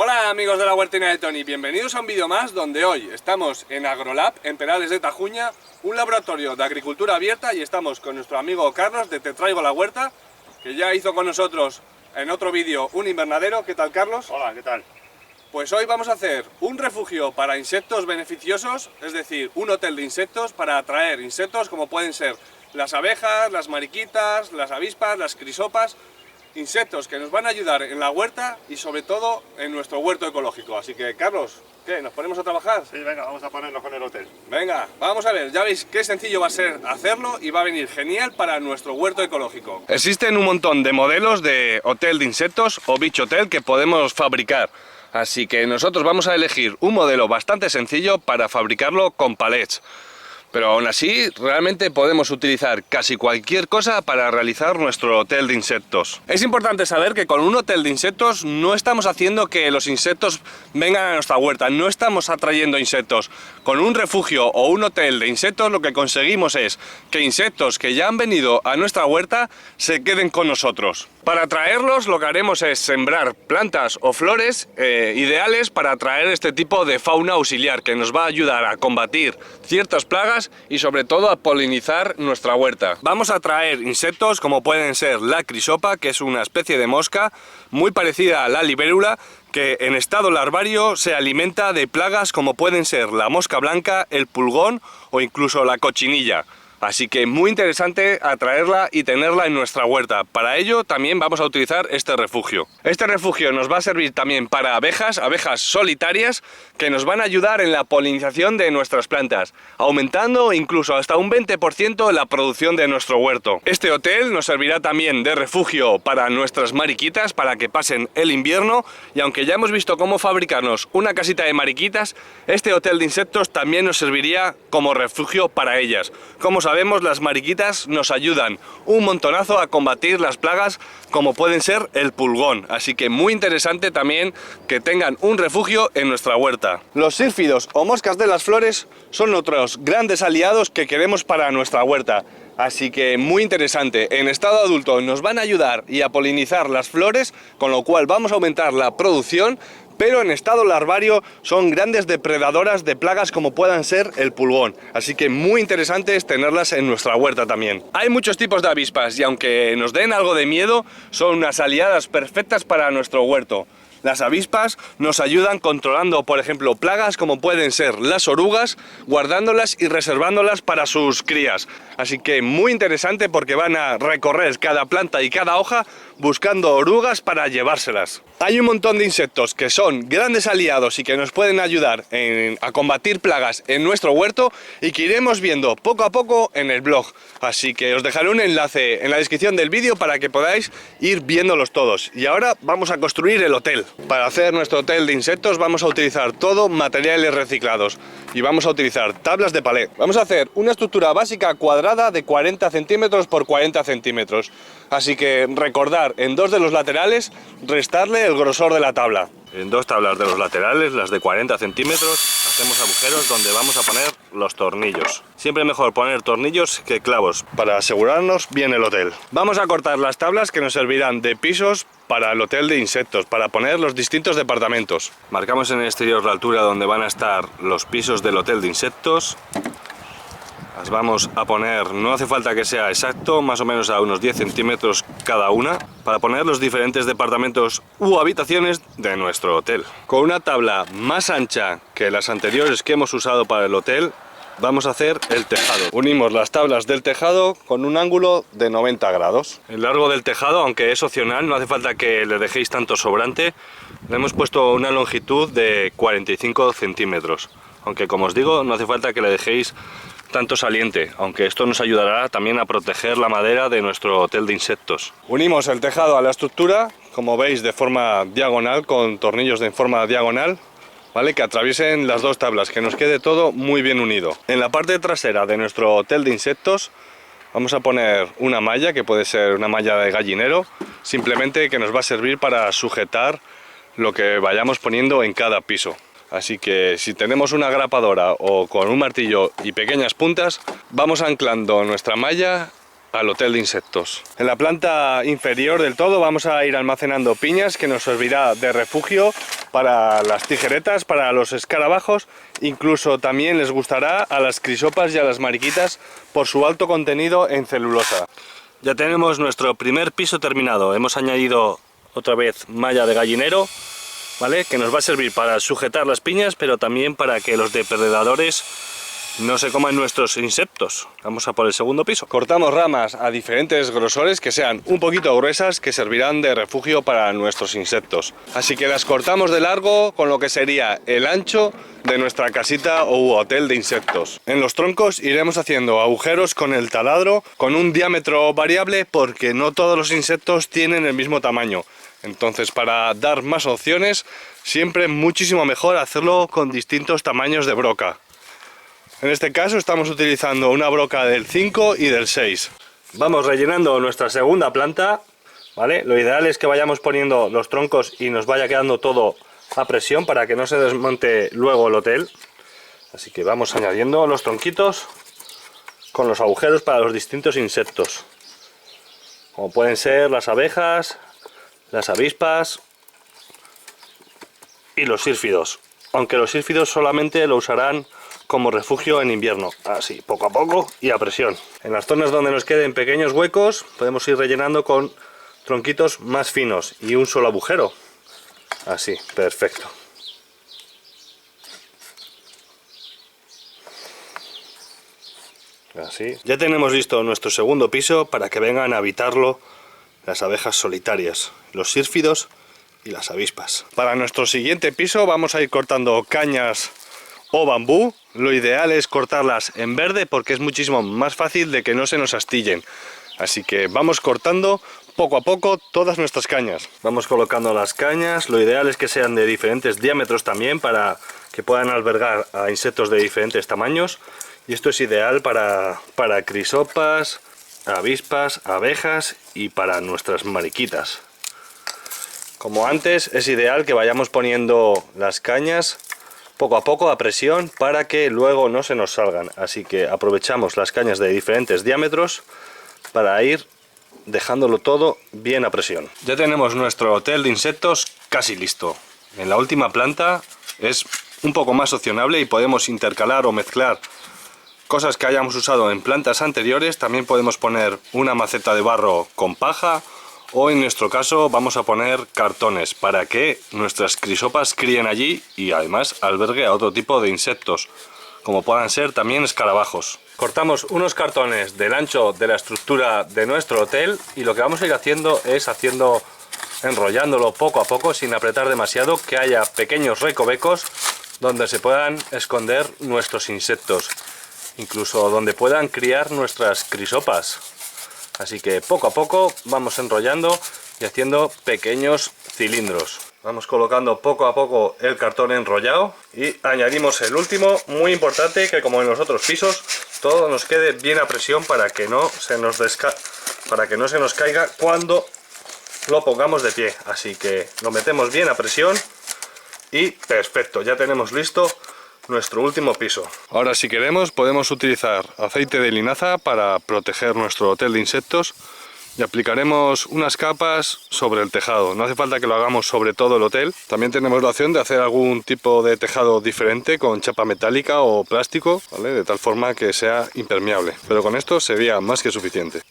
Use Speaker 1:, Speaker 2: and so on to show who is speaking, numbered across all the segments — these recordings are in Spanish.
Speaker 1: Hola amigos de la Huertina de Tony, bienvenidos a un vídeo más donde hoy estamos en Agrolab, en Perales de Tajuña, un laboratorio de agricultura abierta, y estamos con nuestro amigo Carlos de Te Traigo la Huerta, que ya hizo con nosotros en otro vídeo un invernadero. ¿Qué tal, Carlos?
Speaker 2: Hola, ¿qué tal?
Speaker 1: Pues hoy vamos a hacer un refugio para insectos beneficiosos, es decir, un hotel de insectos para atraer insectos como pueden ser las abejas, las mariquitas, las avispas, las crisopas. Insectos que nos van a ayudar en la huerta y sobre todo en nuestro huerto ecológico. Así que, Carlos, ¿qué? ¿Nos ponemos a trabajar?
Speaker 2: Sí, venga, vamos a ponernos con el hotel.
Speaker 1: Venga, vamos a ver, ya veis qué sencillo va a ser hacerlo y va a venir genial para nuestro huerto ecológico. Existen un montón de modelos de hotel de insectos o beach hotel que podemos fabricar. Así que nosotros vamos a elegir un modelo bastante sencillo para fabricarlo con palets. Pero aún así, realmente podemos utilizar casi cualquier cosa para realizar nuestro hotel de insectos. Es importante saber que con un hotel de insectos no estamos haciendo que los insectos vengan a nuestra huerta, no estamos atrayendo insectos. Con un refugio o un hotel de insectos lo que conseguimos es que insectos que ya han venido a nuestra huerta se queden con nosotros. Para atraerlos lo que haremos es sembrar plantas o flores ideales para atraer este tipo de fauna auxiliar que nos va a ayudar a combatir ciertas plagas y sobre todo a polinizar nuestra huerta. Vamos a traer insectos como pueden ser la crisopa, que es una especie de mosca muy parecida a la libélula, que en estado larvario se alimenta de plagas como pueden ser la mosca blanca, el pulgón o incluso la cochinilla. Así que muy interesante atraerla y tenerla en nuestra huerta. Para ello también vamos a utilizar este refugio. Este refugio nos va a servir también para abejas solitarias que nos van a ayudar en la polinización de nuestras plantas, aumentando incluso hasta un 20% la producción de nuestro huerto. Este hotel nos servirá también de refugio para nuestras mariquitas para que pasen el invierno, y aunque ya hemos visto cómo fabricarnos una casita de mariquitas, este hotel de insectos también nos serviría como refugio para ellas. Como sabemos, las mariquitas nos ayudan un montonazo a combatir las plagas como pueden ser el pulgón, así que muy interesante también que tengan un refugio en nuestra huerta. Los sírfidos o moscas de las flores son otros grandes aliados que queremos para nuestra huerta. Así que muy interesante, en estado adulto nos van a ayudar y a polinizar las flores, con lo cual vamos a aumentar la producción, pero en estado larvario son grandes depredadoras de plagas como puedan ser el pulgón. Así que muy interesante es tenerlas en nuestra huerta también. Hay muchos tipos de avispas y aunque nos den algo de miedo, son unas aliadas perfectas para nuestro huerto. Las avispas nos ayudan controlando, por ejemplo, plagas como pueden ser las orugas, guardándolas y reservándolas para sus crías. Así que muy interesante porque van a recorrer cada planta y cada hoja buscando orugas para llevárselas. Hay un montón de insectos que son grandes aliados y que nos pueden ayudar a combatir plagas en nuestro huerto y que iremos viendo poco a poco en el blog. Así que os dejaré un enlace en la descripción del vídeo para que podáis ir viéndolos todos. Y ahora vamos a construir el hotel. Para hacer nuestro hotel de insectos vamos a utilizar todo materiales reciclados y vamos a utilizar tablas de palet. Vamos a hacer una estructura básica cuadrada de 40 centímetros por 40 centímetros. Así que recordar en dos de los laterales restarle el grosor de la tabla. En dos tablas de los laterales, las de 40 centímetros, hacemos agujeros donde vamos a poner los tornillos. Siempre mejor poner tornillos que clavos para asegurarnos bien el hotel. Vamos a cortar las tablas que nos servirán de pisos para el hotel de insectos, para poner los distintos departamentos. Marcamos en el exterior la altura donde van a estar los pisos del hotel de insectos. Las vamos a poner, no hace falta que sea exacto, más o menos a unos 10 centímetros cada una, para poner los diferentes departamentos u habitaciones de nuestro hotel. Con una tabla más ancha que las anteriores que hemos usado para el hotel, vamos a hacer el tejado. Unimos las tablas del tejado con un ángulo de 90 grados. El largo del tejado, aunque es opcional, no hace falta que le dejéis tanto sobrante, le hemos puesto una longitud de 45 centímetros. Aunque, como os digo, no hace falta que le dejéis tanto saliente, aunque esto nos ayudará también a proteger la madera de nuestro hotel de insectos. Unimos el tejado a la estructura, como veis, de forma diagonal, con tornillos de forma diagonal, ¿vale? Que atraviesen las dos tablas, que nos quede todo muy bien unido. En la parte trasera de nuestro hotel de insectos vamos a poner una malla, que puede ser una malla de gallinero, simplemente que nos va a servir para sujetar lo que vayamos poniendo en cada piso. Así que si tenemos una grapadora o con un martillo y pequeñas puntas, vamos anclando nuestra malla al hotel de insectos. En la planta inferior del todo vamos a ir almacenando piñas, que nos servirá de refugio para las tijeretas, para los escarabajos. Incluso también les gustará a las crisopas y a las mariquitas por su alto contenido en celulosa. Ya tenemos nuestro primer piso terminado. Hemos añadido otra vez malla de gallinero, ¿vale? Que nos va a servir para sujetar las piñas, pero también para que los depredadores no se coman nuestros insectos. Vamos a por el segundo piso. Cortamos ramas a diferentes grosores que sean un poquito gruesas, que servirán de refugio para nuestros insectos. Así que las cortamos de largo con lo que sería el ancho de nuestra casita o hotel de insectos. En los troncos iremos haciendo agujeros con el taladro con un diámetro variable, porque no todos los insectos tienen el mismo tamaño. Entonces, para dar más opciones, siempre muchísimo mejor hacerlo con distintos tamaños de broca. En este caso estamos utilizando una broca del 5 y del 6. Vamos rellenando nuestra segunda planta, ¿vale? Lo ideal es que vayamos poniendo los troncos y nos vaya quedando todo a presión para que no se desmonte luego el hotel. Así que vamos añadiendo los tronquitos con los agujeros para los distintos insectos, como pueden ser las abejas, las avispas y los sírfidos. Aunque los sírfidos solamente lo usarán como refugio en invierno, así poco a poco y a presión. En las zonas donde nos queden pequeños huecos podemos ir rellenando con tronquitos más finos y un solo agujero, así, perfecto. Así. Ya tenemos listo nuestro segundo piso para que vengan a habitarlo las abejas solitarias, los sírfidos y las avispas. Para nuestro siguiente piso vamos a ir cortando cañas o bambú. Lo ideal es cortarlas en verde porque es muchísimo más fácil de que no se nos astillen. Así que vamos cortando poco a poco todas nuestras cañas. Vamos colocando las cañas. Lo ideal es que sean de diferentes diámetros también, para que puedan albergar a insectos de diferentes tamaños. Y esto es ideal para crisopas, avispas, abejas y para nuestras mariquitas. Como antes, es ideal que vayamos poniendo las cañas poco a poco a presión para que luego no se nos salgan. Así que aprovechamos las cañas de diferentes diámetros para ir dejándolo todo bien a presión. Ya tenemos nuestro hotel de insectos casi listo. En la última planta es un poco más opcionable y podemos intercalar o mezclar cosas que hayamos usado en plantas anteriores. También podemos poner una maceta de barro con paja, o en nuestro caso vamos a poner cartones para que nuestras crisopas críen allí y además albergue a otro tipo de insectos, como puedan ser también escarabajos. Cortamos unos cartones del ancho de la estructura de nuestro hotel y lo que vamos a ir haciendo es enrollándolo poco a poco sin apretar demasiado, que haya pequeños recovecos donde se puedan esconder nuestros insectos, incluso donde puedan criar nuestras crisopas. Así que poco a poco vamos enrollando y haciendo pequeños cilindros. Vamos colocando poco a poco el cartón enrollado y añadimos el último, muy importante, que como en los otros pisos todo nos quede bien a presión para que no se nos caiga cuando lo pongamos de pie. Así que lo metemos bien a presión y perfecto, ya tenemos listo nuestro último piso. Ahora, si queremos, podemos utilizar aceite de linaza para proteger nuestro hotel de insectos y aplicaremos unas capas sobre el tejado. No hace falta que lo hagamos sobre todo el hotel. También tenemos la opción de hacer algún tipo de tejado diferente con chapa metálica o plástico, ¿vale? De tal forma que sea impermeable. Pero con esto sería más que suficiente.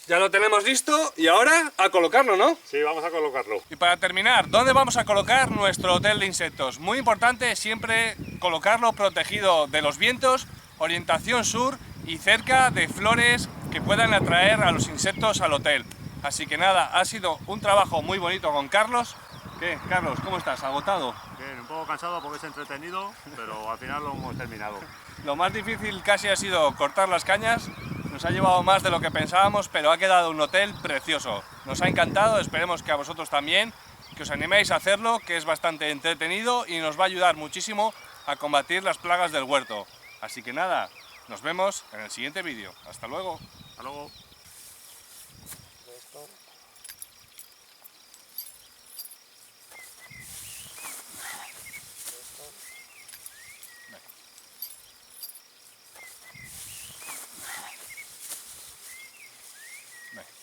Speaker 1: Ya lo tenemos listo y ahora a colocarlo, ¿no?
Speaker 2: Sí, vamos a colocarlo.
Speaker 1: Y para terminar, ¿dónde vamos a colocar nuestro hotel de insectos? Muy importante siempre colocarlo protegido de los vientos, orientación sur y cerca de flores que puedan atraer a los insectos al hotel. Así que nada, ha sido un trabajo muy bonito con Carlos. ¿Qué, Carlos? ¿Cómo estás? ¿Agotado?
Speaker 2: Bien, un poco cansado porque es entretenido, pero al final lo hemos terminado.
Speaker 1: Lo más difícil casi ha sido cortar las cañas. Nos ha llevado más de lo que pensábamos, pero ha quedado un hotel precioso. Nos ha encantado, esperemos que a vosotros también, que os animéis a hacerlo, que es bastante entretenido y nos va a ayudar muchísimo a combatir las plagas del huerto. Así que nada, nos vemos en el siguiente vídeo. Hasta luego.
Speaker 2: Hasta luego. Venga.